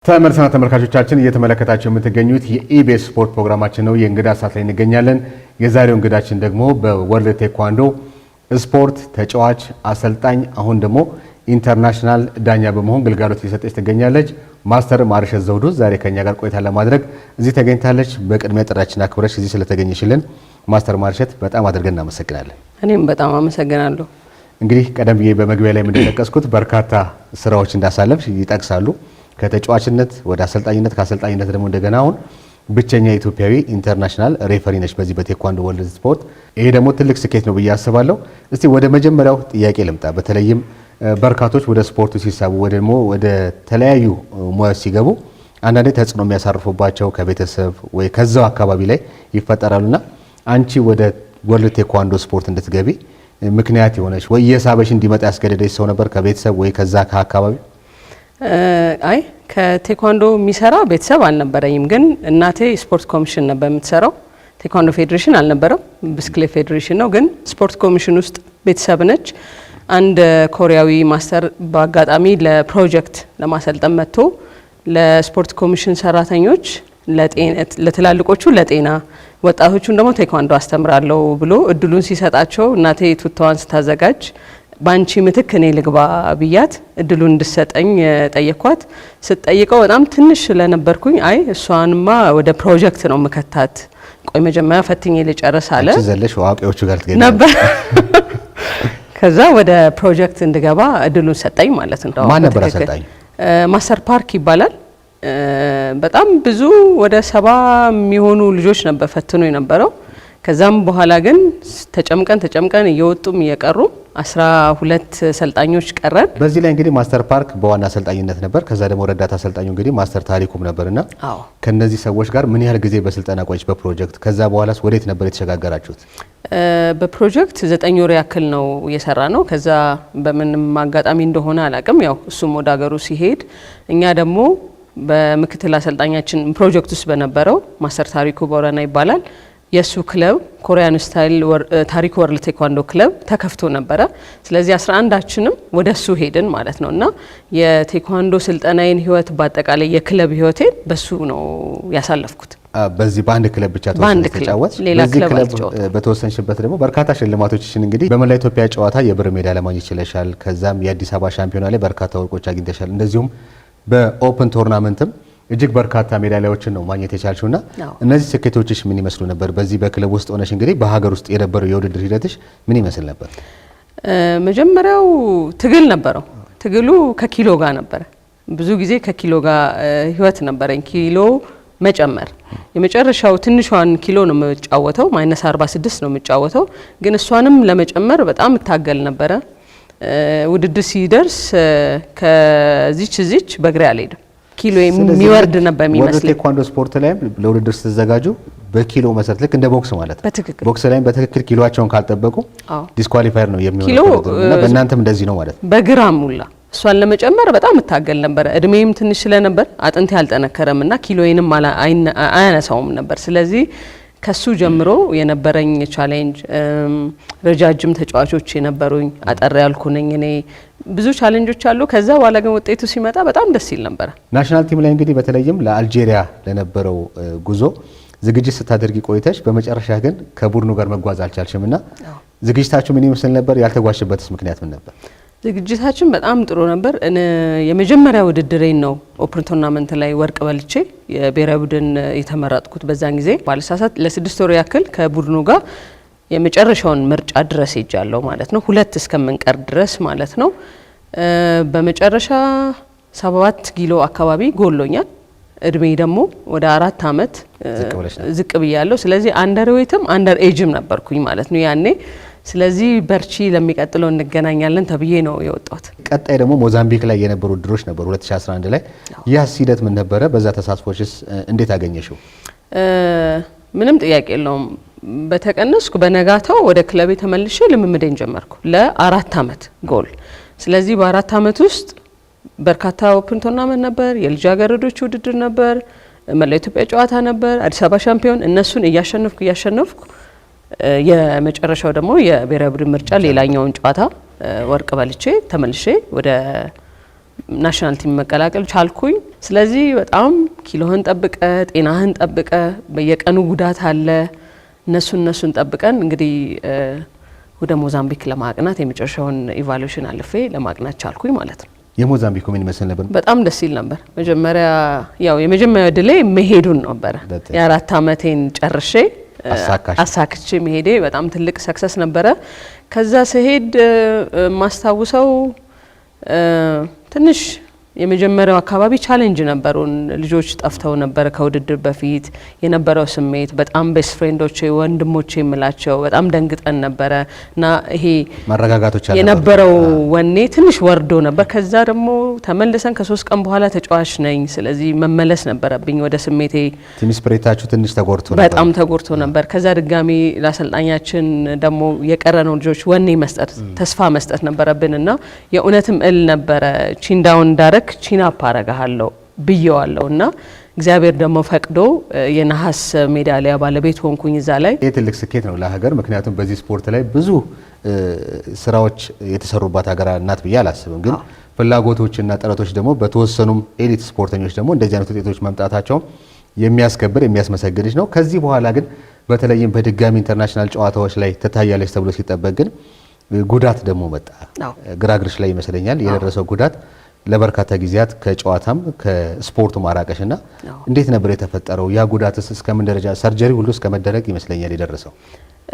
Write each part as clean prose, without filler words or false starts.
ተመልካቾቻችን እየተመለከታችሁ የምትገኙት የኢቢኤስ ስፖርት ፕሮግራማችን ነው። የእንግዳ ሰዓት ላይ እንገኛለን። የዛሬው እንግዳችን ደግሞ በወርልድ ቴኳንዶ ስፖርት ተጫዋች አሰልጣኝ አሁን ደግሞ ኢንተርናሽናል ዳኛ በመሆን ግልጋሎት እየሰጠች ትገኛለች። ማስተር ማርሸት ዘውዱ ዛሬ ከኛ ጋር ቆይታ ለማድረግ እዚህ ተገኝታለች። በቅድሚያ ጥሪያችንን አክብረሽ እዚህ ስለተገኘሽልን ማስተር ማርሸት በጣም አድርገን እናመሰግናለን። እኔም በጣም አመሰግናለሁ። እንግዲህ ቀደም ብዬ በመግቢያ ላይ እንደጠቀስኩት በርካታ ስራዎች እንዳሳለፍሽ ይጠቅሳሉ። ከተጫዋችነት ወደ አሰልጣኝነት ከአሰልጣኝነት ደግሞ እንደገና አሁን ብቸኛ ኢትዮጵያዊ ኢንተርናሽናል ሬፈሪ ነች በዚህ በቴኳንዶ ወርልድ ስፖርት። ይሄ ደግሞ ትልቅ ስኬት ነው ብዬ አስባለሁ። እስቲ ወደ መጀመሪያው ጥያቄ ልምጣ። በተለይም በርካቶች ወደ ስፖርቱ ሲሳቡ ወይ ደግሞ ወደ ተለያዩ ሙያዎች ሲገቡ አንዳንዴ ተጽዕኖ የሚያሳርፉባቸው ከቤተሰብ ወይ ከዛው አካባቢ ላይ ይፈጠራሉና አንቺ ወደ ወርልድ ቴኳንዶ ስፖርት እንድትገቢ ምክንያት የሆነች ወይ የሳበሽ እንዲመጣ ያስገደደች ሰው ነበር ከቤተሰብ ወይ ከዛ ከአካባቢ? አይ ከቴኳንዶ የሚሰራ ቤተሰብ አልነበረኝም። ግን እናቴ ስፖርት ኮሚሽን ነበር የምትሰራው። ቴኳንዶ ፌዴሬሽን አልነበረም፣ ብስክሌት ፌዴሬሽን ነው። ግን ስፖርት ኮሚሽን ውስጥ ቤተሰብ ነች። አንድ ኮሪያዊ ማስተር በአጋጣሚ ለፕሮጀክት ለማሰልጠን መጥቶ ለስፖርት ኮሚሽን ሰራተኞች ለትላልቆቹ ለጤና ወጣቶቹን ደግሞ ቴኳንዶ አስተምራለሁ ብሎ እድሉን ሲሰጣቸው እናቴ ቱታዋን ስታዘጋጅ ባንቺ ምትክ እኔ ልግባ ብያት እድሉን እንድሰጠኝ ጠየኳት። ስትጠይቀው በጣም ትንሽ ስለነበርኩኝ አይ እሷንማ ወደ ፕሮጀክት ነው መከታት፣ ቆይ መጀመሪያ ፈትኜ ልጨርስ አለ። አንቺ ዘለሽ ዋቂዎቹ ጋር ትገኛለሽ ነበር። ከዛ ወደ ፕሮጀክት እንድገባ እድሉን ሰጠኝ ማለት ነው። ማን ነበር አሰልጣኝ? ማስተር ፓርክ ይባላል። በጣም ብዙ ወደ 70 የሚሆኑ ልጆች ነበር ፈትኖ የነበረው። ከዛም በኋላ ግን ተጨምቀን እየወጡም እየቀሩ 12 ሰልጣኞች ቀረን። በዚህ ላይ እንግዲህ ማስተር ፓርክ በዋና አሰልጣኝነት ነበር። ከዛ ደግሞ ረዳት አሰልጣኙ እንግዲህ ማስተር ታሪኩም ነበርና ከነዚህ ሰዎች ጋር ምን ያህል ጊዜ በስልጠና ቆይች በፕሮጀክት? ከዛ በኋላስ ወዴት ነበር የተሸጋገራችሁት? በፕሮጀክት 9 ወር ያክል ነው የሰራ ነው። ከዛ በምንም አጋጣሚ እንደሆነ አላቅም፣ ያው እሱም ወደ ሀገሩ ሲሄድ እኛ ደግሞ በምክትል አሰልጣኛችን ፕሮጀክት ውስጥ በነበረው ማስተር ታሪኩ ቦረና ይባላል የሱ ክለብ ኮሪያን ስታይል ታሪክ ወርልድ ቴኳንዶ ክለብ ተከፍቶ ነበረ። ስለዚህ 11ችንም ወደሱ ሄድን ማለት ነውና የቴኳንዶ ስልጠናዬን ህይወት በአጠቃላይ የክለብ ህይወቴን በሱ ነው ያሳለፍኩት። በዚህ በአንድ ክለብ ብቻ ተጫወት? በዚህ ክለብ በተወሰንሽበት ደግሞ በርካታ ሽልማቶችሽን እንግዲህ በመላ ኢትዮጵያ ጨዋታ የብር ሜዳሊያ ማግኘት ይችላል። ከዛም የአዲስ አበባ ሻምፒዮና ላይ በርካታ ወርቆች አግኝተሻል። እንደዚሁም በኦፕን ቶርናመንትም እጅግ በርካታ ሜዳሊያዎችን ነው ማግኘት የቻልሽውና እነዚህ ስኬቶችሽ ምን ይመስሉ ነበር? በዚህ በክለብ ውስጥ ሆነሽ እንግዲህ በሀገር ውስጥ የነበረው የውድድር ሂደትሽ ምን ይመስል ነበር? መጀመሪያው ትግል ነበረው። ትግሉ ከኪሎ ጋር ነበረ። ብዙ ጊዜ ከኪሎ ጋር ህይወት ነበረኝ። ኪሎ መጨመር የመጨረሻው ትንሿን ኪሎ ነው የምጫወተው፣ -46 ነው የምጫወተው። ግን እሷንም ለመጨመር በጣም እታገል ነበረ። ውድድር ሲደርስ ከዚች በእግሬ አልሄድም። ኪሎ የሚወርድ ነበር የሚመስል። ወደ ቴኳንዶ ስፖርት ላይ ለውድድር ስትዘጋጁ በኪሎ መሰረት ልክ እንደ ቦክስ ማለት ነው። ቦክስ ላይ በትክክል ኪሎአቸውን ካልጠበቁ ዲስኳሊፋየር ነው የሚሆነው እና በእናንተም እንደዚህ ነው ማለት ነው። በግራም ሙላ እሷን ለመጨመር በጣም እታገል ነበር። እድሜም ትንሽ ስለነበር አጥንቴ አልጠነከረምና ኪሎዬንም አያነሳውም ነበር። ስለዚህ ከሱ ጀምሮ የነበረኝ ቻሌንጅ ረጃጅም ተጫዋቾች የነበሩኝ፣ አጠር ያልኩ ነኝ እኔ። ብዙ ቻሌንጆች አሉ። ከዛ በኋላ ግን ውጤቱ ሲመጣ በጣም ደስ ይል ነበር። ናሽናል ቲም ላይ እንግዲህ በተለይም ለአልጄሪያ ለነበረው ጉዞ ዝግጅት ስታደርጊ ቆይተሽ በመጨረሻ ግን ከቡድኑ ጋር መጓዝ አልቻልሽምና ዝግጅታችሁ ምን ይመስል ነበር? ያልተጓዝሽበትስ ምክንያት ምን ነበር? ዝግጅታችን በጣም ጥሩ ነበር። የመጀመሪያ ውድድሬን ነው ኦፕን ቶርናመንት ላይ ወርቅ በልቼ የብሔራዊ ቡድን የተመረጥኩት። በዛን ጊዜ ባለሳሳት ለ6 ወር ያክል ከቡድኑ ጋር የመጨረሻውን ምርጫ ድረስ ሄጃለሁ ማለት ነው። 2 እስከምንቀር ድረስ ማለት ነው። በመጨረሻ 7 ኪሎ አካባቢ ጎሎኛል። እድሜ ደግሞ ወደ 4 አመት ዝቅ ብያለሁ። ስለዚህ አንደር ዌይትም አንደር ኤጅም ነበርኩኝ ማለት ነው ያኔ። ስለዚህ በርቺ ለሚቀጥለው እንገናኛለን ተብዬ ነው የወጣሁት። ቀጣይ ደግሞ ሞዛምቢክ ላይ የነበሩ ድሮች ነበሩ 2011 ላይ። ያስ ሂደት ምን ነበረ? በዛ ተሳትፎችስ እንዴት አገኘሽው? ምንም ጥያቄ የለውም። በተቀነስኩ በነጋታው ወደ ክለቤ ተመልሼ ልምምዴን ጀመርኩ ለ4 አመት ጎል። ስለዚህ በ4 አመት ውስጥ በርካታ ኦፕን ቶርናመንት ነበር፣ የልጃገረዶች ውድድር ነበር፣ መላ ኢትዮጵያ ጨዋታ ነበር፣ አዲስ አበባ ሻምፒዮን። እነሱን እያሸነፍኩ የመጨረሻው ደግሞ የብሔራዊ ቡድን ምርጫ ሌላኛውን ጨዋታ ወርቅ በልቼ ተመልሼ ወደ ናሽናል ቲም መቀላቀል ቻልኩኝ። ስለዚህ በጣም ኪሎህን ጠብቀ ጤናህን ጠብቀ በየቀኑ ጉዳት አለ እነሱን ጠብቀን እንግዲህ ወደ ሞዛምቢክ ለማቅናት የመጨረሻውን ኢቫሉዌሽን አልፌ ለማቅናት ቻልኩኝ ማለት ነው። የሞዛምቢኩ ምን ይመስል ነበር? በጣም ደስ ይል ነበር። መጀመሪያ ያው የመጀመሪያው ድሌ መሄዱን ነበር። የ4 አመቴን ጨርሼ አሳክቼ መሄዴ በጣም ትልቅ ሰክሰስ ነበረ። ከዛ ስሄድ ማስታውሰው ትንሽ የመጀመሪያው አካባቢ ቻሌንጅ ነበሩን። ልጆች ጠፍተው ነበር ከውድድር በፊት የነበረው ስሜት በጣም ቤስት ፍሬንዶቼ ወንድሞቼ የምላቸው በጣም ደንግጠን ነበረ እና ይሄ ማረጋጋቶች የነበረው ወኔ ትንሽ ወርዶ ነበር። ከዛ ደግሞ ተመልሰን ከ3 ቀን በኋላ ተጫዋች ነኝ፣ ስለዚህ መመለስ ነበረብኝ ወደ ስሜቴ። ቲም ስፕሪታችሁ ትንሽ ተጎድቶ ነበር፣ በጣም ተጎድቶ ነበር። ከዛ ድጋሚ ለአሰልጣኛችን ደግሞ የቀረነው ልጆች ወኔ መስጠት ተስፋ መስጠት ነበረብን እና የእውነትም እል ነበረ ቺንዳውን ዳረክ ቺናፕ አረጋለሁ ብየዋለሁ እና እግዚአብሔር ደግሞ ፈቅዶ የነሐስ ሜዳሊያ ባለቤት ሆንኩኝ እዛ ላይ። ይህ ትልቅ ስኬት ነው ለሀገር። ምክንያቱም በዚህ ስፖርት ላይ ብዙ ስራዎች የተሰሩባት ሀገር ናት ብዬ አላስብም። ግን ፍላጎቶችና ጥረቶች ደግሞ በተወሰኑም ኤሊት ስፖርተኞች ደግሞ እንደዚህ አይነት ውጤቶች መምጣታቸው የሚያስከብር የሚያስመሰግንሽ ነው። ከዚህ በኋላ ግን በተለይም በድጋሚ ኢንተርናሽናል ጨዋታዎች ላይ ትታያለች ተብሎ ሲጠበቅ ግን ጉዳት ደግሞ መጣ። ግራግርሽ ላይ ይመስለኛል የደረሰው ጉዳት ለበርካታ ጊዜያት ከጨዋታም ከስፖርቱ ማራቀሽና እንዴት ነበር የተፈጠረው? ያ ጉዳትስ እስከምን ደረጃ ሰርጀሪ ሁሉ እስከመደረግ ይመስለኛል የደረሰው?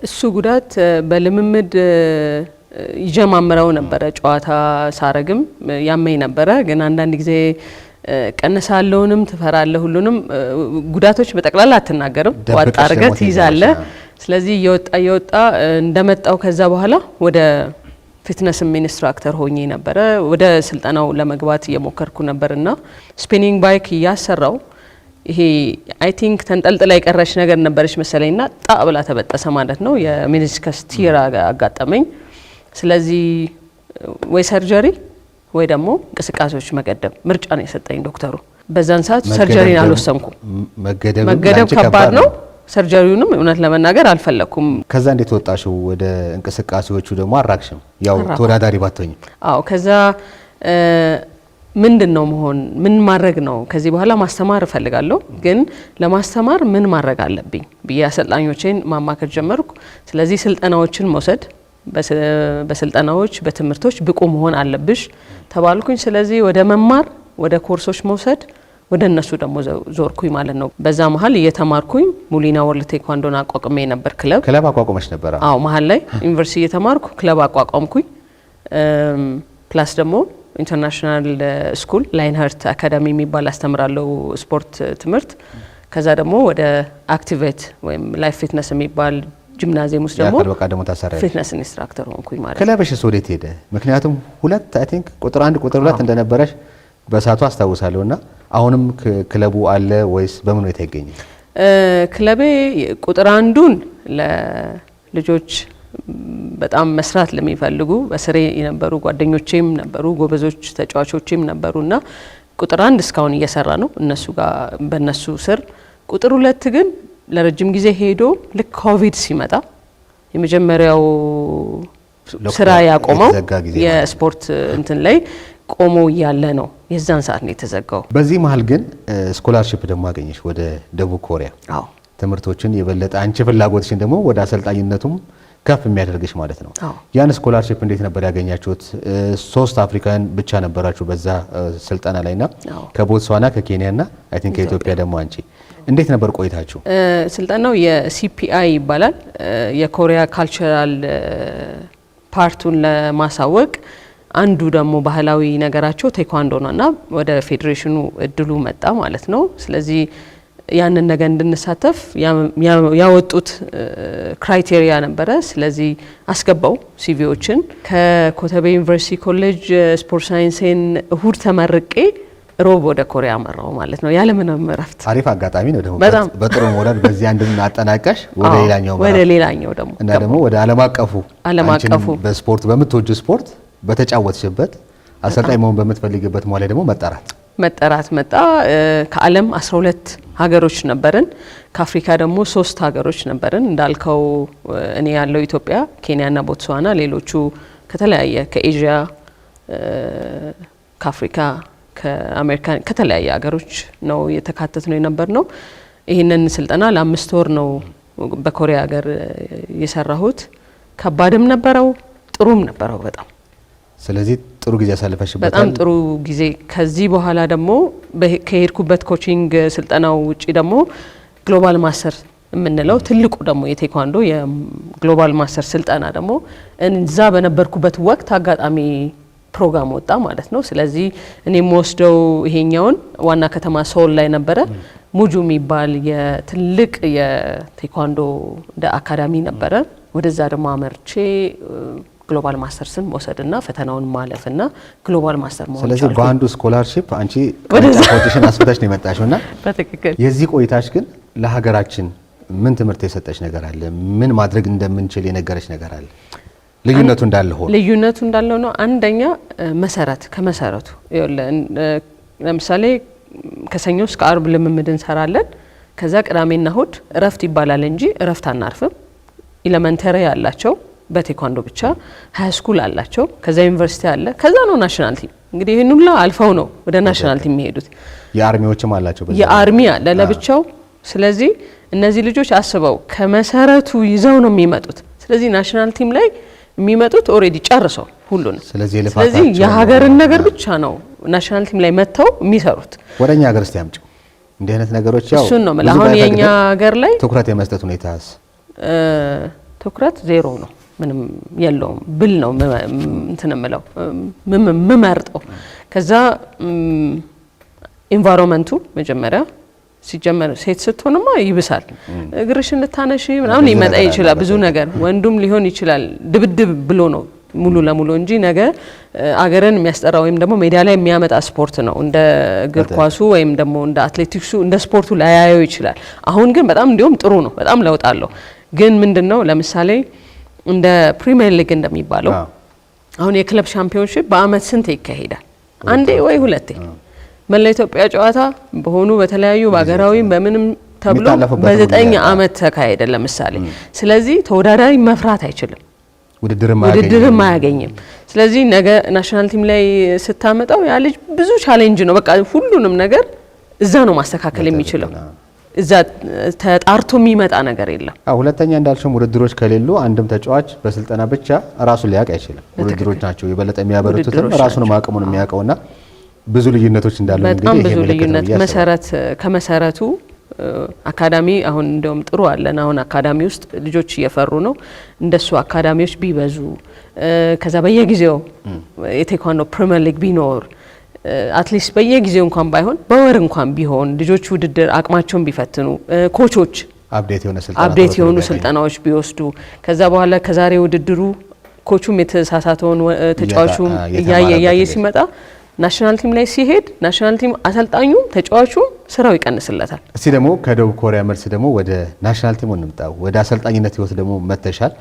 እሱ ጉዳት በልምምድ ይጀማምረው ነበረ። ጨዋታ ሳረግም ያመኝ ነበረ። ግን አንዳንድ ጊዜ ቀነሳለውንም ትፈራለህ፣ ሁሉንም ጉዳቶች በጠቅላላ አትናገርም፣ ዋጣ አርገህ ትይዛለህ። ስለዚህ እየወጣ እንደመጣው ከዛ በኋላ ወደ ፊትነስ ኢንስትራክተር ሆኜ ነበረ። ወደ ስልጠናው ለመግባት እየሞከርኩ ነበርና ስፒኒንግ ባይክ እያሰራው ይሄ አይ ቲንክ ተንጠልጥላ የቀረች ነገር ነበረች መሰለኝና ጣ ብላ ተበጠሰ ማለት ነው። የሚኒስከስ ቲር አጋጠመኝ። ስለዚህ ወይ ሰርጀሪ ወይ ደግሞ እንቅስቃሴዎች መገደብ ምርጫ ነው የሰጠኝ ዶክተሩ። በዛን ሰዓት ሰርጀሪን አልወሰንኩም። መገደብ ከባድ ነው። ሰርጀሪውንም እውነት ለመናገር አልፈለኩም። ከዛ እንዴት ወጣሽው ወደ እንቅስቃሴዎቹ? ደግሞ አራክሽም ያው ተወዳዳሪ ባትሆኝ። አዎ ከዛ ምንድነው መሆን ምን ማድረግ ነው? ከዚህ በኋላ ማስተማር እፈልጋለሁ፣ ግን ለማስተማር ምን ማድረግ አለብኝ ብዬ አሰልጣኞቼን ማማከር ጀመርኩ። ስለዚህ ስልጠናዎችን መውሰድ፣ በስልጠናዎች በትምህርቶች ብቁ መሆን አለብሽ ተባልኩኝ። ስለዚህ ወደ መማር ወደ ኮርሶች መውሰድ ወደ እነሱ ደግሞ ዞርኩኝ ማለት ነው። በዛ መሀል እየተማርኩኝ ሙሊና ወርልድ ቴኳንዶን አቋቁሜ ነበር። ክለብ አቋቁመሽ ነበር? አዎ መሀል ላይ ዩኒቨርሲቲ እየተማርኩ ክለብ አቋቋምኩኝ። ፕላስ ደግሞ ኢንተርናሽናል ስኩል ላይንሀርት አካዳሚ የሚባል አስተምራለሁ ስፖርት ትምህርት። ከዛ ደግሞ ወደ አክቲቬት ወይም ላይፍ ፊትነስ የሚባል ጂምናዚየም ውስጥ ደግሞ ፊትነስ ኢንስትራክተር ሆንኩኝ ማለት ነው። ክለብሽስ ወዴት ሄደ? ምክንያቱም ሁለት አይ ቲንክ ቁጥር 1 ቁጥር 2 እንደነበረሽ በሳቱ አስታውሳለሁና አሁንም ክለቡ አለ ወይስ በምን ሁኔታ ይገኛል? ክለቤ ቁጥር 1ን ለልጆች በጣም መስራት ለሚፈልጉ በስሬ የነበሩ ጓደኞቼም ነበሩ፣ ጎበዞች ተጫዋቾቼም ነበሩና ቁጥር 1 እስካሁን እየሰራ ነው እነሱ ጋር በእነሱ ስር። ቁጥር 2 ግን ለረጅም ጊዜ ሄዶ ልክ ኮቪድ ሲመጣ የመጀመሪያው ስራ ያቆመው የስፖርት እንትን ላይ ቆሞ ያለ ነው። የዛን ሰዓት ነው የተዘጋው። በዚህ መሀል ግን ስኮላርሺፕ ደግሞ አገኘሽ ወደ ደቡብ ኮሪያ። አዎ ትምህርቶችን የበለጠ አንቺ ፍላጎትሽን ደግሞ ወደ አሰልጣኝነቱም ከፍ የሚያደርግሽ ማለት ነው። ያን ስኮላርሺፕ እንዴት ነበር ያገኛችሁት? 3 አፍሪካውያን ብቻ ነበራችሁ በዛ ስልጠና ላይና ከቦትስዋና ከኬንያና አይ ቲንክ ከኢትዮጵያ ደግሞ አንቺ። እንዴት ነበር ቆይታችሁ? ስልጠናው የሲፒአይ ይባላል። የኮሪያ ካልቸራል ፓርቱን ለማሳወቅ አንዱ ደግሞ ባህላዊ ነገራቸው ቴኳንዶ ነውና ወደ ፌዴሬሽኑ እድሉ መጣ ማለት ነው። ስለዚህ ያንን ነገር እንድንሳተፍ ያወጡት ክራይቴሪያ ነበረ። ስለዚህ አስገባው ሲቪዎችን። ከኮተቤ ዩኒቨርሲቲ ኮሌጅ ስፖርት ሳይንስን እሁድ ተመርቄ ሮብ ወደ ኮሪያ መራው ማለት ነው ያለምንም እረፍት። አሪፍ አጋጣሚ ነው ደግሞ በጥሩ ሞራል በዚህ አንድም አጠናቀሽ ወደ ሌላኛው ደግሞ እና ደግሞ ወደ ዓለም አቀፉ በስፖርት በምትወጁ ስፖርት በተጫወትሽበት አሰልጣኝ መሆን በምትፈልግበት ሞላ ደግሞ መጠራት መጣ። ከዓለም 12 ሀገሮች ነበርን። ከአፍሪካ ደግሞ 3 ሀገሮች ነበርን። እንዳልከው እኔ ያለው ኢትዮጵያ፣ ኬንያና ቦትስዋና፣ ሌሎቹ ከተለያየ ከኤዥያ ከአፍሪካ ከአሜሪካ ከተለያየ ሀገሮች ነው የተካተት ነው የነበር ነው። ይህንን ስልጠና ለ5 ወር ነው በኮሪያ ሀገር የሰራሁት። ከባድም ነበረው ጥሩም ነበረው በጣም። ስለዚህ ጥሩ ጊዜ ያሳልፈሽበታል? በጣም ጥሩ ጊዜ። ከዚህ በኋላ ደግሞ ከሄድኩበት ኮቺንግ ስልጠናው ውጪ ደግሞ ግሎባል ማስተር የምንለው ትልቁ ደግሞ የቴኳንዶ የግሎባል ማስተር ስልጠና ደግሞ እዛ በነበርኩበት ወቅት አጋጣሚ ፕሮግራም ወጣ ማለት ነው። ስለዚህ እኔ የምወስደው ይሄኛውን ዋና ከተማ ሶል ላይ ነበረ። ሙጁ የሚባል የትልቅ የቴኳንዶ እንደ አካዳሚ ነበረ። ወደዛ ደግሞ አመርቼ ግሎባል ማስተርስን መውሰድና ፈተናውን ማለፍና ግሎባል ማስተር መሆን። ስለዚህ በአንዱ ስኮላርሺፕ አንቺ ኮምፒቲሽን አስፈታሽ ነው የመጣሽውና በትክክል የዚህ ቆይታሽ ግን ለሀገራችን ምን ትምህርት የሰጠሽ ነገር አለ? ምን ማድረግ እንደምንችል የነገረሽ ነገር አለ? ልዩነቱ እንዳለ ነው። አንደኛ መሰረት ከመሰረቱ ለምሳሌ ከሰኞ እስከ አርብ ልምምድ እንሰራለን። ከዛ ቅዳሜና እሁድ እረፍት ይባላል እንጂ እረፍት አናርፍም። ኢለመንተሪ ያላቸው በቴኳንዶ ብቻ፣ ሃይ ስኩል አላቸው፣ ከዛ ዩኒቨርሲቲ አለ፣ ከዛ ነው ናሽናል ቲም። እንግዲህ ይሄን ሁሉ አልፈው ነው ወደ ናሽናል ቲም የሚሄዱት። የአርሚዎችም አላቸው፣ የአርሚ አለ ለብቻው። ስለዚህ እነዚህ ልጆች አስበው ከመሰረቱ ይዘው ነው የሚመጡት። ስለዚህ ናሽናል ቲም ላይ የሚመጡት ኦሬዲ ጨርሰው ሁሉን። ስለዚህ የሀገርን ነገር ብቻ ነው ናሽናል ቲም ላይ መጥተው የሚሰሩት። ወደኛ ሀገር እስቲ አምጪው እንዲህ አይነት ነገሮች። ያው እሱን ነው ማለት አሁን የኛ ሀገር ላይ ትኩረት የመስጠት ሁኔታስ? ትኩረት ዜሮ ነው፣ ምንም የለውም ብል ነው እንትን እምለው ምመርጠው። ከዛ ኢንቫይሮንመንቱ መጀመሪያ ሲጀመር ሴት ስትሆንማ ይብሳል። እግርሽን ልታነሺ ምናምን ሊመጣ ይችላል ብዙ ነገር፣ ወንዱም ሊሆን ይችላል። ድብድብ ብሎ ነው ሙሉ ለሙሉ እንጂ ነገ አገርን የሚያስጠራ ወይም ደግሞ ሜዳ ላይ የሚያመጣ ስፖርት ነው። እንደ እግር ኳሱ ወይም ደግሞ እንደ አትሌቲክሱ እንደ ስፖርቱ ላያየው ይችላል። አሁን ግን በጣም እንዲሁም ጥሩ ነው፣ በጣም ለውጥ አለው። ግን ምንድነው ለምሳሌ እንደ ፕሪሚየር ሊግ እንደሚባለው አሁን የክለብ ሻምፒዮንሺፕ በአመት ስንት ይካሄዳል? አንዴ ወይ ሁለቴ። መላ ኢትዮጵያ ጨዋታ በሆኑ በተለያዩ በሀገራዊም በምንም ተብሎ በ9 አመት ተካሄደ ለምሳሌ። ስለዚህ ተወዳዳሪ መፍራት አይችልም፣ ውድድርም አያገኝም። ስለዚህ ነገ ናሽናል ቲም ላይ ስታመጣው ያ ልጅ ብዙ ቻሌንጅ ነው። በቃ ሁሉንም ነገር እዛ ነው ማስተካከል የሚችለው። እዛ ተጣርቶ የሚመጣ ነገር የለም። ሁለተኛ እንዳልሽም ውድድሮች ከሌሉ አንድም ተጫዋች በስልጠና ብቻ ራሱን ሊያውቅ አይችልም። ውድድሮች ናቸው የበለጠ የሚያበረቱትም ራሱን ማቀሙን የሚያውቀውና ብዙ ልዩነቶች እንዳሉ በጣም ብዙ ልዩነት መሰረት ከመሰረቱ አካዳሚ አሁን እንደውም ጥሩ አለን። አሁን አካዳሚ ውስጥ ልጆች እየፈሩ ነው። እንደሱ አካዳሚዎች ቢበዙ ከዛ በየጊዜው የቴኳንዶ ፕሪሚየር ሊግ ቢኖር አትሊስት በየጊዜው እንኳን ባይሆን በወር እንኳን ቢሆን ልጆች ውድድር አቅማቸውን ቢፈትኑ ኮቾች አፕዴት የሆኑ ስልጠናዎች ቢወስዱ ከዛ በኋላ ከዛሬ ውድድሩ ኮቹም የተሳሳተውን ተጫዋቹም እያየ ሲመጣ ናሽናል ቲም ላይ ሲሄድ ናሽናል ቲም አሰልጣኙ ተጫዋቹ ስራው ይቀንስለታል። እስቲ ደግሞ ከደቡብ ኮሪያ መልስ ደግሞ ወደ ናሽናል ቲም እንምጣው። ወደ አሰልጣኝነት ህይወት ደግሞ መተሻል።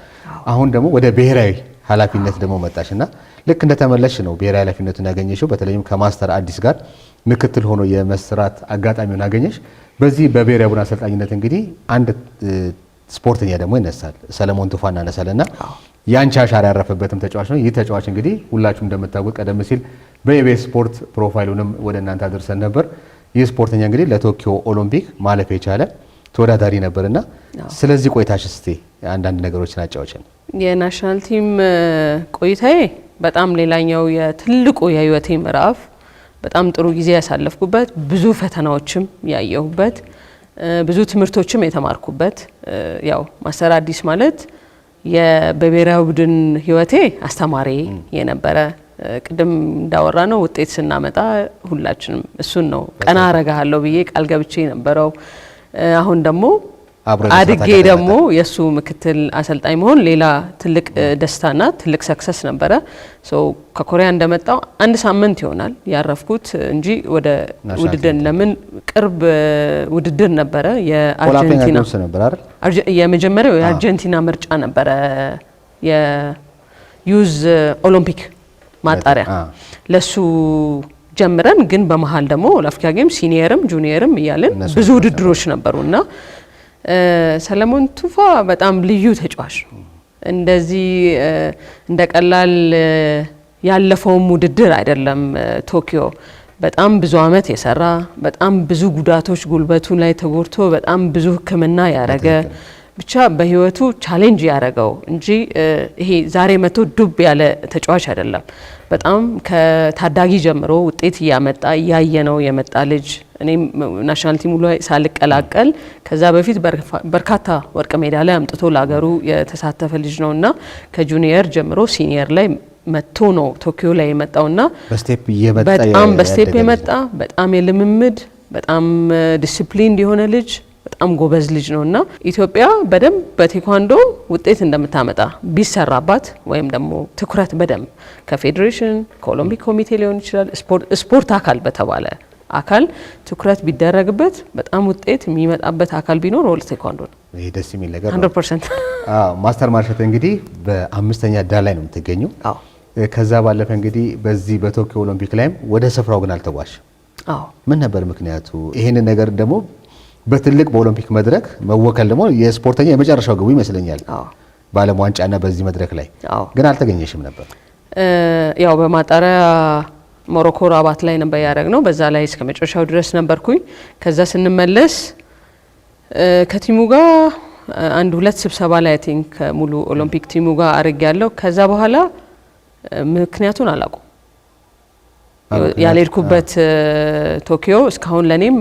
አሁን ደግሞ ወደ ብሔራዊ ኃላፊነት ደግሞ መጣሽና ልክ እንደተመለሽ ነው ብሔራዊ ኃላፊነቱን ያገኘሽው። በተለይም ከማስተር አዲስ ጋር ምክትል ሆኖ የመስራት አጋጣሚውን አገኘሽ። በዚህ በብሔራዊ ቡድን አሰልጣኝነት እንግዲህ አንድ ስፖርተኛ ደግሞ ይነሳል፣ ሰለሞን ቱፋ እናነሳለና ያንቺ አሻራ ያረፈበትም ተጫዋች ነው። ይህ ተጫዋች እንግዲህ ሁላችሁም እንደምታውቁት ቀደም ሲል በኢቢኤስ ስፖርት ፕሮፋይሉንም ወደ እናንተ አድርሰን ነበር። ይህ ስፖርተኛ እንግዲህ ለቶኪዮ ኦሎምፒክ ማለፍ የቻለ ተወዳዳሪ ነበርና ስለዚህ ቆይታሽ እስቲ አንዳንድ ነገሮችን አጫውችን። የናሽናል ቲም ቆይታዬ በጣም ሌላኛው የትልቁ የህይወቴ ምዕራፍ፣ በጣም ጥሩ ጊዜ ያሳለፍኩበት፣ ብዙ ፈተናዎችም ያየሁበት፣ ብዙ ትምህርቶችም የተማርኩበት። ያው ማስተር አዲስ ማለት በብሔራዊ ቡድን ህይወቴ አስተማሪ የነበረ ቅድም እንዳወራ ነው ውጤት ስናመጣ ሁላችንም እሱን ነው ቀና አረጋለሁ ብዬ ቃል ገብቼ የነበረው። አሁን ደግሞ አድጌ ደግሞ የሱ ምክትል አሰልጣኝ መሆን ሌላ ትልቅ ደስታና ትልቅ ሰክሰስ ነበረ። ከኮሪያ እንደመጣው 1 ሳምንት ይሆናል ያረፍኩት እንጂ ወደ ውድድር ለምን ቅርብ ውድድር ነበረ የአርጀንቲና የመጀመሪያው የአርጀንቲና ምርጫ ነበረ የዩዝ ኦሎምፒክ ማጣሪያ ለሱ ጀምረን ግን በመሃል ደግሞ ለአፍሪካ ጌም ሲኒየርም ጁኒየርም እያልን ብዙ ውድድሮች ነበሩና ሰለሞን ቱፋ በጣም ልዩ ተጫዋች ነው። እንደዚህ እንደ ቀላል ያለፈውም ውድድር አይደለም። ቶኪዮ በጣም ብዙ አመት የሰራ በጣም ብዙ ጉዳቶች ጉልበቱ ላይ ተጎድቶ በጣም ብዙ ሕክምና ያረገ ብቻ በህይወቱ ቻሌንጅ ያረገው እንጂ ይሄ ዛሬ መቶ ዱብ ያለ ተጫዋች አይደለም። በጣም ከታዳጊ ጀምሮ ውጤት እያመጣ እያየነው የመጣ ልጅ እኔም ናሽናል ቲሙ ላይ ሳልቀላቀል ከዛ በፊት በርካታ ወርቅ ሜዳሊያ አምጥቶ ለሀገሩ የተሳተፈ ልጅ ነውና ከጁኒየር ጀምሮ ሲኒየር ላይ መጥቶ ነው ቶኪዮ ላይ የመጣውና በጣም በስቴፕ የመጣ በጣም የልምምድ በጣም ዲሲፕሊን የሆነ ልጅ በጣም ጎበዝ ልጅ ነውና ኢትዮጵያ በደንብ በቴኳንዶ ውጤት እንደምታመጣ ቢሰራባት ወይም ደግሞ ትኩረት በደንብ ከፌዴሬሽን ከኦሎምፒክ ኮሚቴ ሊሆን ይችላል ስፖርት አካል በተባለ አካል ትኩረት ቢደረግበት በጣም ውጤት የሚመጣበት አካል ቢኖር ወርልድ ቴኳንዶ ነው። ይሄ ደስ የሚል ነገር 100%። ማስተር ማርሸት እንግዲህ በ5ኛ ዳር ላይ ነው የምትገኘው። ከዛ ባለፈ እንግዲህ በዚህ በቶኪዮ ኦሎምፒክ ላይም ወደ ስፍራው ግን አልተጓሽ። ምን ነበር ምክንያቱ? ይሄንን ነገር ደግሞ በትልቅ በኦሎምፒክ መድረክ መወከል ደግሞ የስፖርተኛ የመጨረሻው ግቡ ይመስለኛል በዓለም ዋንጫና በዚህ መድረክ ላይ ግን አልተገኘሽም ነበር። ያው በማጣሪያ ሞሮኮ ራባት ላይ ነበር ያደረግነው። በዛ ላይ እስከ መጨረሻው ድረስ ነበርኩኝ። ከዛ ስንመለስ ከቲሙ ጋር አንድ ሁለት ስብሰባ ላይ አይ ቲንክ ሙሉ ኦሎምፒክ ቲሙ ጋር አርግ ያለው። ከዛ በኋላ ምክንያቱን አላውቅም ያልሄድኩበት ቶኪዮ እስካሁን ለኔም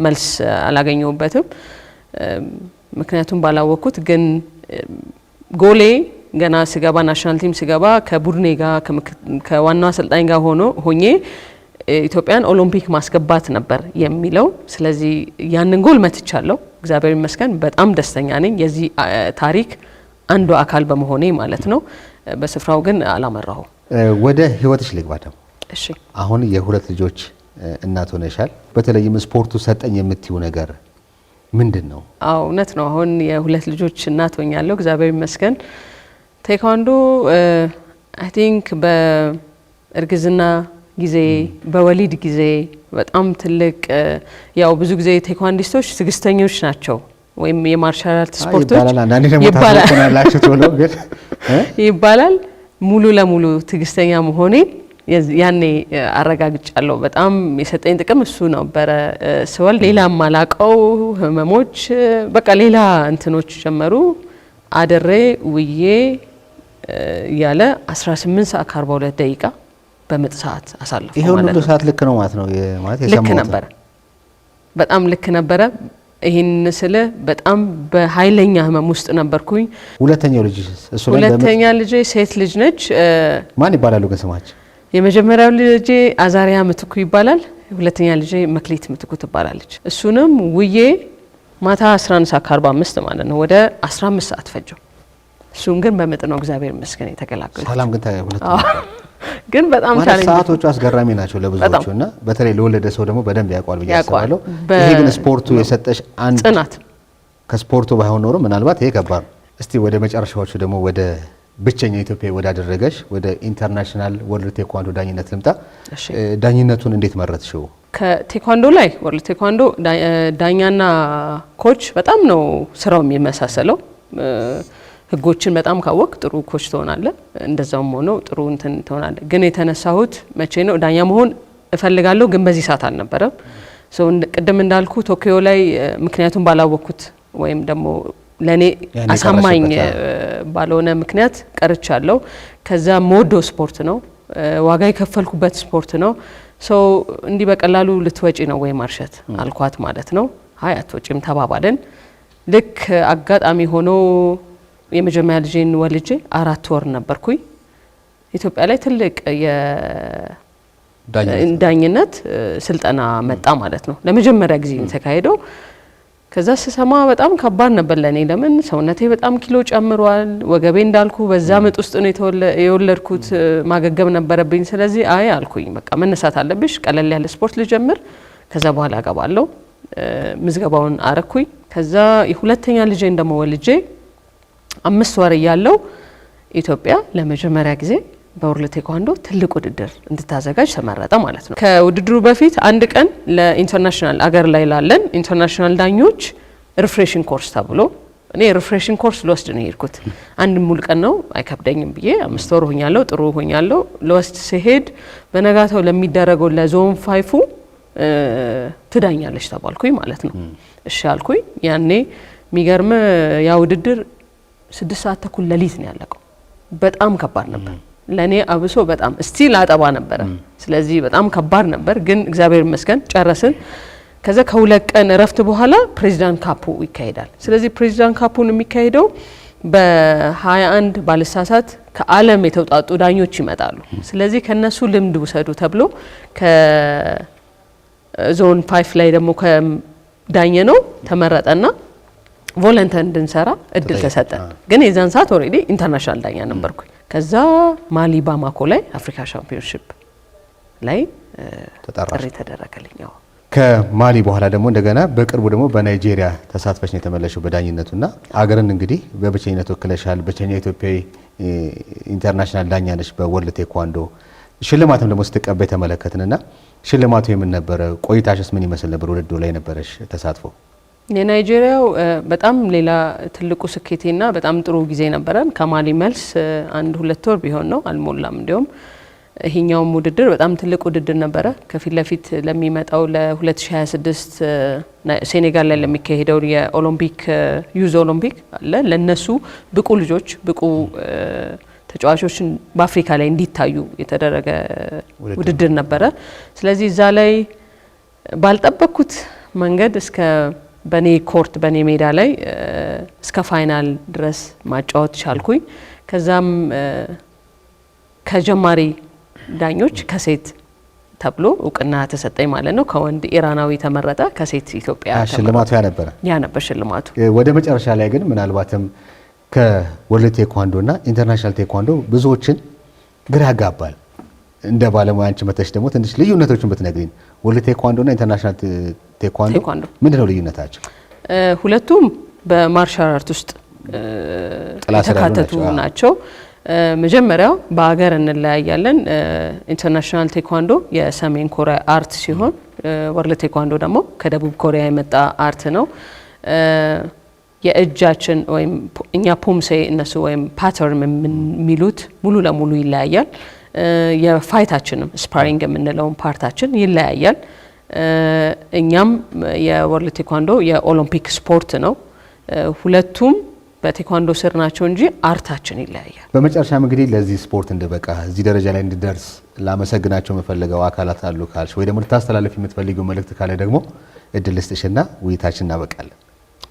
መልስ አላገኘሁበትም። ምክንያቱም ባላወቅኩት ግን ጎሌ ገና ስገባ ናሽናል ቲም ስገባ ከቡድኔ ጋር ከዋናው አሰልጣኝ ጋር ሆኜ ኢትዮጵያን ኦሎምፒክ ማስገባት ነበር የሚለው። ስለዚህ ያንን ጎል መትቻለሁ። እግዚአብሔር ይመስገን በጣም ደስተኛ ነኝ የዚህ ታሪክ አንዱ አካል በመሆኔ ማለት ነው። በስፍራው ግን አላመራሁም። ወደ ህይወትሽ ልግባ ደግሞ። እሺ አሁን የሁለት ልጆች እናት ሆነሻል። በተለይም ስፖርቱ ሰጠኝ የምትዩ ነገር ምንድን ነው? አዎ እውነት ነው። አሁን የሁለት ልጆች እናት ሆኛለሁ እግዚአብሔር ይመስገን። ቴኳንዶ አይ ቲንክ በእርግዝና ጊዜ በወሊድ ጊዜ በጣም ትልቅ ያው ብዙ ጊዜ ቴኳንዲስቶች ትግስተኞች ናቸው ወይም የማርሻል አርት ስፖርቶች ይባላል። ሙሉ ለሙሉ ትግስተኛ መሆኔ ያኔ አረጋግጫለሁ። በጣም የሰጠኝ ጥቅም እሱ ነበረ። ስወል ሌላ ማላቀው ህመሞች በቃ ሌላ እንትኖች ጀመሩ። አድሬ ውዬ ያለ 18 ሰዓት ከ42 ደቂቃ በምጥ ሰዓት አሳለፈው ማለት ነው። ይሄ ሁሉ ሰዓት ልክ ነው ማለት ነው? ማለት ልክ ነበረ፣ በጣም ልክ ነበረ። ይሄን ስለ በጣም በኃይለኛ ህመም ውስጥ ነበርኩኝ። ሁለተኛው ልጅ እሱ ላይ ሁለተኛ ልጅ ሴት ልጅ ነች። ማን ይባላሉ ግን ስማቸው? የመጀመሪያው ልጅ አዛሪያ ምትኩ ይባላል። ሁለተኛ ልጅ መክሊት ምትኩ ትባላለች። እሱንም ውዬ ማታ 11 ሰዓት ከ45 ማለት ነው ወደ 15 ሰዓት ፈጀው። እሱም ግን በምጥ ነው እግዚአብሔር ይመስገን የተገላገለው። ሰላም ግን ሁለት ግን በጣም ቻሌንጅ ሰዓቶቹ አስገራሚ ናቸው ለብዙዎቹ እና በተለይ ለወለደ ሰው ደግሞ በደንብ ያውቃል ብዬ አስባለሁ። ይሄ ግን ስፖርቱ የሰጠሽ አንድ ጽናት ከስፖርቱ ባይሆን ኖሮ ምናልባት ይሄ ከባድ ነው። እስቲ ወደ መጨረሻዎቹ ደግሞ ወደ ብቸኛ ኢትዮጵያ ወዳደረገሽ ወደ ኢንተርናሽናል ወርልድ ቴኳንዶ ዳኝነት ልምጣ። ዳኝነቱን እንዴት መረጥሽው? ከቴኳንዶ ላይ ወርልድ ቴኳንዶ ዳኛና ኮች በጣም ነው ስራው የሚመሳሰለው። ህጎችን በጣም ካወቅ ጥሩ ኮች ትሆናለህ፣ እንደዛውም ሆኖ ጥሩ እንትን ትሆናለህ። ግን የተነሳሁት መቼ ነው ዳኛ መሆን እፈልጋለሁ፣ ግን በዚህ ሰዓት አልነበረም። ቅድም እንዳልኩ ቶኪዮ ላይ ምክንያቱም ባላወቅኩት ወይም ደግሞ ለኔ አሳማኝ ባልሆነ ምክንያት ቀርቻለሁ። ከዛ ሞዶ ስፖርት ነው፣ ዋጋ የከፈልኩበት ስፖርት ነው። እንዲህ በቀላሉ ልትወጪ ነው ወይ ማርሸት አልኳት ማለት ነው። አይ አትወጪም ተባባልን። ልክ አጋጣሚ ሆኖ የመጀመሪያ ልጄን ወልጄ 4 ወር ነበርኩኝ። ኢትዮጵያ ላይ ትልቅ የዳኝነት ስልጠና መጣ ማለት ነው። ለመጀመሪያ ጊዜ የተካሄደው። ከዛ ስሰማ በጣም ከባድ ነበር ለኔ። ለምን ሰውነቴ በጣም ኪሎ ጨምሯል። ወገቤ እንዳልኩ በዛ ምጥ ውስጥ ነው የወለድኩት፣ ማገገም ነበረብኝ። ስለዚህ አይ አልኩኝ በቃ መነሳት አለብሽ፣ ቀለል ያለ ስፖርት ልጀምር፣ ከዛ በኋላ አገባለሁ። ምዝገባውን አረኩኝ። ከዛ የሁለተኛ ልጄን ደግሞ ወልጄ 5 ወር እያለው ኢትዮጵያ ለመጀመሪያ ጊዜ በወርልድ ቴኳንዶ ትልቅ ውድድር እንድታዘጋጅ ተመረጠ ማለት ነው። ከውድድሩ በፊት አንድ ቀን ለኢንተርናሽናል አገር ላይ ላለን ኢንተርናሽናል ዳኞች ሪፍሬሽን ኮርስ ተብሎ እኔ ሪፍሬሽን ኮርስ ልወስድ ነው የሄድኩት። አንድ ሙሉ ቀን ነው አይከብደኝም ብዬ 5 ወር ሆኛለሁ፣ ጥሩ ሆኛለሁ። ልወስድ ሲሄድ በነጋታው ለሚደረገው ለዞን 5 ትዳኛለች ተባልኩኝ ማለት ነው። እሺ አልኩኝ። ያኔ የሚገርም ያ ውድድር 6 ሰዓት ተኩል ሌሊት ነው ያለቀው። በጣም ከባድ ነበር ለኔ አብሶ በጣም ስቲል አጠባ ነበር። ስለዚህ በጣም ከባድ ነበር፣ ግን እግዚአብሔር ይመስገን ጨረስን። ከዛ ከሁለት ቀን እረፍት በኋላ ፕሬዚዳንት ካፑ ይካሄዳል። ስለዚህ ፕሬዚዳንት ካፑን የሚካሄደው በ21 ባለሳሳት ከዓለም የተውጣጡ ዳኞች ይመጣሉ። ስለዚህ ከነሱ ልምድ ውሰዱ ተብሎ ከዞን 5 ላይ ደግሞ ከዳኘ ነው ተመረጠና ቮለንተር እንድንሰራ እድል ተሰጠ። ግን የዛን ሰዓት ኦሬዲ ኢንተርናሽናል ዳኛ ነበርኩኝ። ከዛ ማሊ ባማኮ ላይ አፍሪካ ሻምፒዮንሺፕ ላይ ጥሪ ተደረገልኝ። ከማሊ በኋላ ደግሞ እንደገና በቅርቡ ደግሞ በናይጄሪያ ተሳትፈሽ ነው የተመለሽው በዳኝነቱና አገርን እንግዲህ በብቸኝነት ወክለሻል። ብቸኛ ኢትዮጵያዊ ኢንተርናሽናል ዳኛ ነሽ በወርልድ ቴኳንዶ። ሽልማትም ደግሞ ስትቀበይ ተመለከትንና ሽልማቱ የምን ነበረ? ቆይታሽስ ምን ይመስል ነበር? ውድድሩ ላይ ነበረሽ ተሳትፎ? የናይጄሪያው በጣም ሌላ ትልቁ ስኬቴና በጣም ጥሩ ጊዜ ነበረን። ከማሊ መልስ 1-2 ወር ቢሆን ነው አልሞላም። እንዲሁም ይሄኛውም ውድድር በጣም ትልቅ ውድድር ነበረ። ከፊት ለፊት ለሚመጣው ለ2026 ሴኔጋል ላይ ለሚካሄደው የኦሎምፒክ ዩዝ ኦሎምፒክ አለ ለነሱ ብቁ ልጆች ብቁ ተጫዋቾችን በአፍሪካ ላይ እንዲታዩ የተደረገ ውድድር ነበረ። ስለዚህ እዛ ላይ ባልጠበቅኩት መንገድ እስከ በኔ ኮርት በኔ ሜዳ ላይ እስከ ፋይናል ድረስ ማጫወት ቻልኩኝ። ከዛም ከጀማሪ ዳኞች ከሴት ተብሎ እውቅና ተሰጠኝ ማለት ነው። ከወንድ ኢራናዊ ተመረጠ፣ ከሴት ኢትዮጵያ ሽልማቱ ያ ነበር ሽልማቱ። ወደ መጨረሻ ላይ ግን ምናልባትም ከወርልድ ቴኳንዶና ኢንተርናሽናል ቴኳንዶ ብዙዎችን ግራ ያጋባል። እንደ ባለሙያ አንቺ መተሽ ደግሞ ትንሽ ልዩነቶችን ብትነግሪን። ወርልድ ቴኳንዶና ኢንተርናሽናል ቴኳንዶ ምንድነው ልዩነታቸው? ሁለቱም በማርሻል አርት ውስጥ የተካተቱ ናቸው። መጀመሪያው በአገር እንለያያለን። ኢንተርናሽናል ቴኳንዶ የሰሜን ኮሪያ አርት ሲሆን ወርልድ ቴኳንዶ ደግሞ ከደቡብ ኮሪያ የመጣ አርት ነው። የእጃችን ወይም እኛ ፖምሴ እነሱ ወይም ፓተርን የሚሉት ሙሉ ለሙሉ ይለያያል። የፋይታችንም ስፓሪንግ የምንለውን ፓርታችን ይለያያል። እኛም የወርልድ ቴኳንዶ የኦሎምፒክ ስፖርት ነው። ሁለቱም በቴኳንዶ ስር ናቸው እንጂ አርታችን ይለያያል። በመጨረሻም እንግዲህ ለዚህ ስፖርት እንደበቃ እዚህ ደረጃ ላይ እንድደርስ ላመሰግናቸው የምፈልገው አካላት አሉ ካልሽ ወይ ደግሞ ልታስተላልፍ የምትፈልጊው መልእክት ካለ ደግሞ እድል ልስጥሽና ውይይታችን እናበቃለን።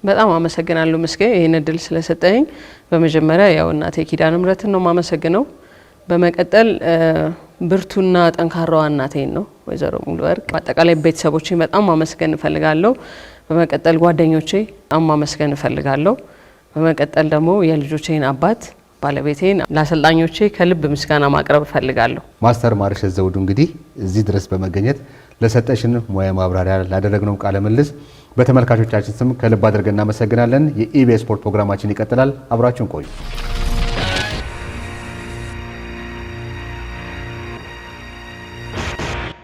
በጣም አመሰግናለሁ ምስጌ ይህን እድል ስለሰጠኝ። በመጀመሪያ ያው እናቴ ኪዳነ ምሕረትን ነው ማመሰግነው። በመቀጠል ብርቱና ጠንካራዋ እናቴን ነው ወይዘሮ ሙሉ ወርቅ። አጠቃላይ ቤተሰቦቼን በጣም ማመስገን እፈልጋለሁ። በመቀጠል ጓደኞቼ በጣም ማመስገን እፈልጋለሁ። በመቀጠል ደግሞ የልጆቼን አባት ባለቤቴን፣ ለአሰልጣኞቼ ከልብ ምስጋና ማቅረብ እፈልጋለሁ። ማስተር ማርሸት ዘውዱ እንግዲህ እዚህ ድረስ በመገኘት ለሰጠሽን ሙያ ማብራሪያ ላደረግነው ቃለ ምልልስ በተመልካቾቻችን ስም ከልብ አድርገን እናመሰግናለን። የኢቢኤስ ስፖርት ፕሮግራማችን ይቀጥላል። አብራችሁን ቆዩ።